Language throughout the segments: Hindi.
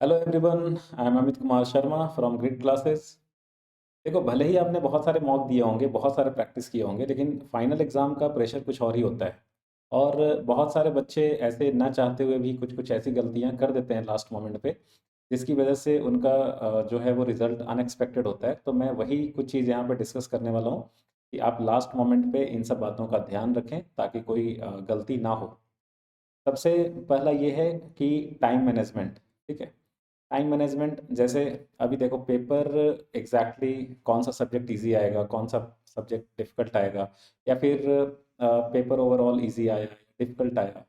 Hello everyone, I am Amit Kumar Sharma from grid classes. देखो, भले ही आपने बहुत सारे मॉक दिए होंगे, बहुत सारे प्रैक्टिस किए होंगे, लेकिन फाइनल एग्ज़ाम का प्रेशर कुछ और ही होता है। और बहुत सारे बच्चे ऐसे ना चाहते हुए भी कुछ कुछ ऐसी गलतियां कर देते हैं लास्ट मोमेंट पे, जिसकी वजह से उनका जो है वो रिज़ल्ट अनएक्सपेक्टेड होता है। तो मैं वही कुछ चीज़ यहाँ पे डिस्कस करने वाला हूँ कि आप लास्ट मोमेंट पे इन सब बातों का ध्यान रखें ताकि कोई गलती ना हो। सबसे पहला ये है कि टाइम मैनेजमेंट। ठीक है। टाइम मैनेजमेंट जैसे अभी देखो, पेपर एग्जैक्टली कौन सा सब्जेक्ट इजी आएगा, कौन सा सब्जेक्ट डिफिकल्ट आएगा, या फिर पेपर ओवरऑल इजी आया, डिफिकल्ट आया,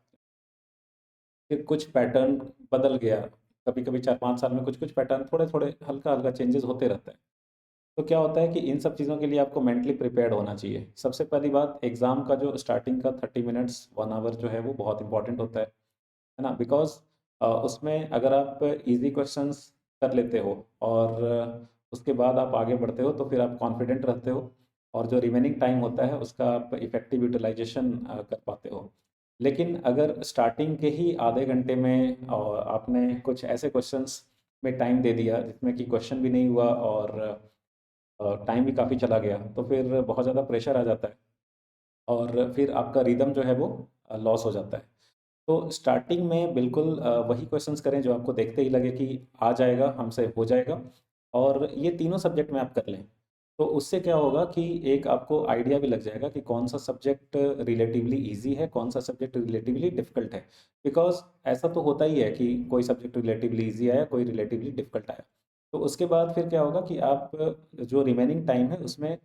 फिर कुछ पैटर्न बदल गया। कभी कभी 4-5 साल में कुछ कुछ पैटर्न थोड़े थोड़े हल्का हल्का चेंजेस होते रहता है। तो क्या होता है कि इन सब चीज़ों के लिए आपको मेंटली प्रिपेयर्ड होना चाहिए। सबसे पहली बात, एग्ज़ाम का जो स्टार्टिंग का 30 मिनट्स 1 आवर जो है वो बहुत इंपॉर्टेंट होता है ना। बिकॉज उसमें अगर आप इजी क्वेश्चंस कर लेते हो और उसके बाद आप आगे बढ़ते हो तो फिर आप कॉन्फिडेंट रहते हो, और जो रिमेनिंग टाइम होता है उसका आप इफ़ेक्टिव यूटिलाइजेशन कर पाते हो। लेकिन अगर स्टार्टिंग के ही आधे घंटे में आपने कुछ ऐसे क्वेश्चंस में टाइम दे दिया जिसमें कि क्वेश्चन भी नहीं हुआ और टाइम भी काफ़ी चला गया, तो फिर बहुत ज़्यादा प्रेशर आ जाता है और फिर आपका रिदम जो है वो लॉस हो जाता है। तो स्टार्टिंग में बिल्कुल वही क्वेश्चंस करें जो आपको देखते ही लगे कि आ जाएगा, हमसे हो जाएगा, और ये तीनों सब्जेक्ट में आप कर लें। तो उससे क्या होगा कि एक आपको आइडिया भी लग जाएगा कि कौन सा सब्जेक्ट रिलेटिवली इजी है, कौन सा सब्जेक्ट रिलेटिवली डिफिकल्ट है। बिकॉज ऐसा तो होता ही है कि कोई सब्जेक्ट रिलेटिवली इजी आया, कोई रिलेटिवली डिफिकल्ट आया। तो उसके बाद फिर क्या होगा कि आप जो रिमेनिंग टाइम है उसमें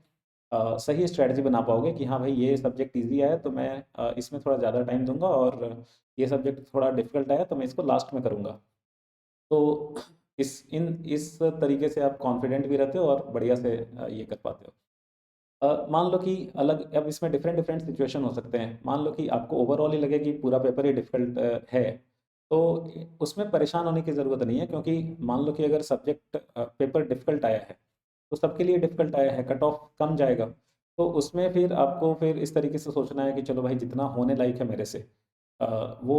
सही स्ट्रैटेजी बना पाओगे कि हाँ भाई, ये सब्जेक्ट इजी आया तो मैं इसमें थोड़ा ज़्यादा टाइम दूंगा, और ये सब्जेक्ट थोड़ा डिफिकल्ट आया तो मैं इसको लास्ट में करूँगा। तो इस तरीके से आप कॉन्फिडेंट भी रहते हो और बढ़िया से ये कर पाते हो। मान लो कि अलग, अब इसमें डिफरेंट डिफरेंट सिचुएशन हो सकते हैं। मान लो कि आपको ओवरऑल ही लगे कि पूरा पेपर ही डिफिकल्ट है, तो उसमें परेशान होने की ज़रूरत नहीं है, क्योंकि मान लो कि अगर सब्जेक्ट पेपर डिफिकल्ट आया है तो सबके लिए डिफिकल्ट आया है, कट ऑफ कम जाएगा। तो उसमें फिर आपको फिर इस तरीके से सोचना है कि चलो भाई, जितना होने लायक है मेरे से वो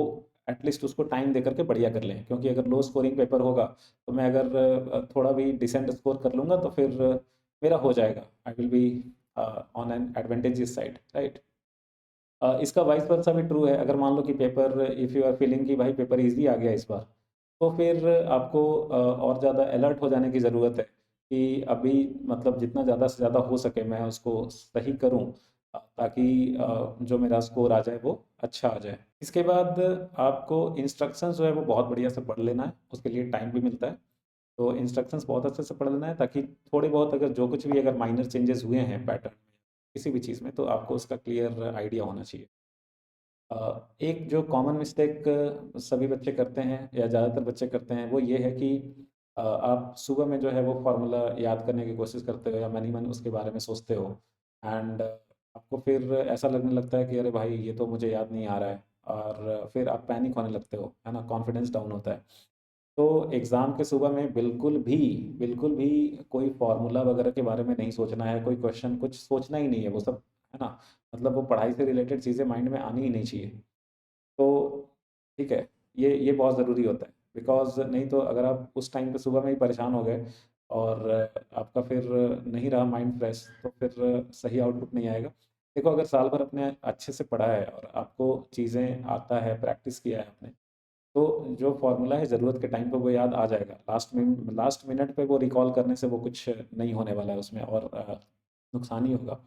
एटलीस्ट उसको टाइम दे करके बढ़िया कर लें, क्योंकि अगर लो स्कोरिंग पेपर होगा तो मैं अगर थोड़ा भी डिसेंट स्कोर कर लूँगा तो फिर मेरा हो जाएगा, I will be on an advantages side, right. इसका वाइस वर्सा भी ट्रू है। अगर मान लो कि paper, if you are feeling कि भाई पेपर इजी आ गया इस बार, तो फिर आपको और ज़्यादा अलर्ट हो जाने की ज़रूरत है कि अभी मतलब जितना ज़्यादा से ज़्यादा हो सके मैं उसको सही करूं, ताकि जो मेरा स्कोर आ जाए वो अच्छा आ जाए। इसके बाद आपको इंस्ट्रक्शंस जो है वो बहुत बढ़िया से पढ़ लेना है, उसके लिए टाइम भी मिलता है। तो इंस्ट्रक्शंस बहुत अच्छे से पढ़ लेना है, ताकि थोड़े बहुत अगर जो कुछ भी अगर माइनर चेंजेस हुए हैं पैटर्न में किसी भी चीज़ में, तो आपको उसका क्लियर आइडिया होना चाहिए। एक जो कॉमन मिस्टेक सभी बच्चे करते हैं या ज़्यादातर बच्चे करते हैं वो ये है कि आप सुबह में जो है वो फार्मूला याद करने की कोशिश करते हो या मन ही मन उसके बारे में सोचते हो, एंड आपको फिर ऐसा लगने लगता है कि अरे भाई, ये तो मुझे याद नहीं आ रहा है, और फिर आप पैनिक होने लगते हो, है ना, कॉन्फिडेंस डाउन होता है। तो एग्ज़ाम के सुबह में बिल्कुल भी कोई फार्मूला वगैरह के बारे में नहीं सोचना है, कोई क्वेश्चन कुछ सोचना ही नहीं है, वो सब, है ना। मतलब वो पढ़ाई से रिलेटेड चीज़ें माइंड में आनी ही नहीं चाहिए। तो ठीक है, ये बहुत ज़रूरी होता है। बिकॉज़ नहीं तो अगर आप उस टाइम पे सुबह में ही परेशान हो गए और आपका फिर नहीं रहा माइंड फ्रेश, तो फिर सही आउटपुट नहीं आएगा। देखो, अगर साल भर अपने अच्छे से पढ़ा है और आपको चीज़ें आता है, प्रैक्टिस किया है आपने, तो जो फ़ॉर्मूला है ज़रूरत के टाइम पे वो याद आ जाएगा। लास्ट मिनट पे वो रिकॉल करने से वो कुछ नहीं होने वाला है उसमें, और नुकसान ही होगा।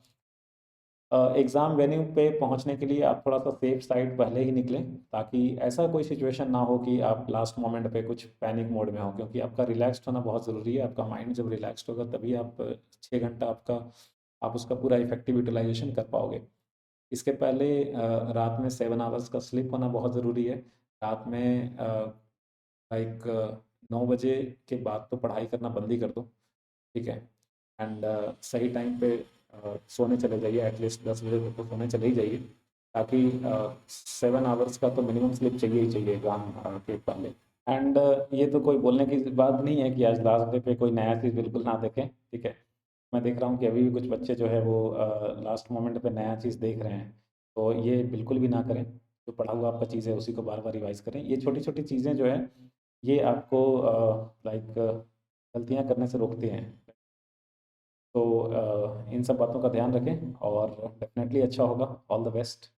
एग्ज़ाम वेन्यू पे पहुंचने के लिए आप थोड़ा सा सेफ साइड पहले ही निकलें, ताकि ऐसा कोई सिचुएशन ना हो कि आप लास्ट मोमेंट पे कुछ पैनिक मोड में हो, क्योंकि आपका रिलैक्स्ड होना बहुत ज़रूरी है। आपका माइंड जब रिलैक्स्ड होगा तभी आप 6 घंटा आप उसका पूरा इफेक्टिव यूटिलाइजेशन कर पाओगे। इसके पहले रात में 7 आवर्स का स्लीप होना बहुत ज़रूरी है। रात में लाइक 9 बजे के बाद तो पढ़ाई करना बंद ही कर दो। ठीक है। एंड सही टाइम पे सोने चले जाइए, एटलीस्ट 10 बजे तक तो सोने चले ही जाइए, ताकि 7 आवर्स का तो मिनिमम स्लीप चाहिए ही चाहिए एग्जाम के पहले। एंड ये तो कोई बोलने की बात नहीं है कि आज लास्ट डे पे कोई नया चीज़ बिल्कुल ना देखें। ठीक है। मैं देख रहा हूँ कि अभी भी कुछ बच्चे जो है वो लास्ट मोमेंट पे नया चीज़ देख रहे हैं, तो ये बिल्कुल भी ना करें। जो पढ़ा हुआ आपका चीज़ है उसी को बार बार रिवाइज करें। ये छोटी छोटी चीज़ें जो है ये आपको लाइक गलतियाँ करने से रोकते हैं। तो इन सब बातों का ध्यान रखें और डेफिनेटली अच्छा होगा। All the best.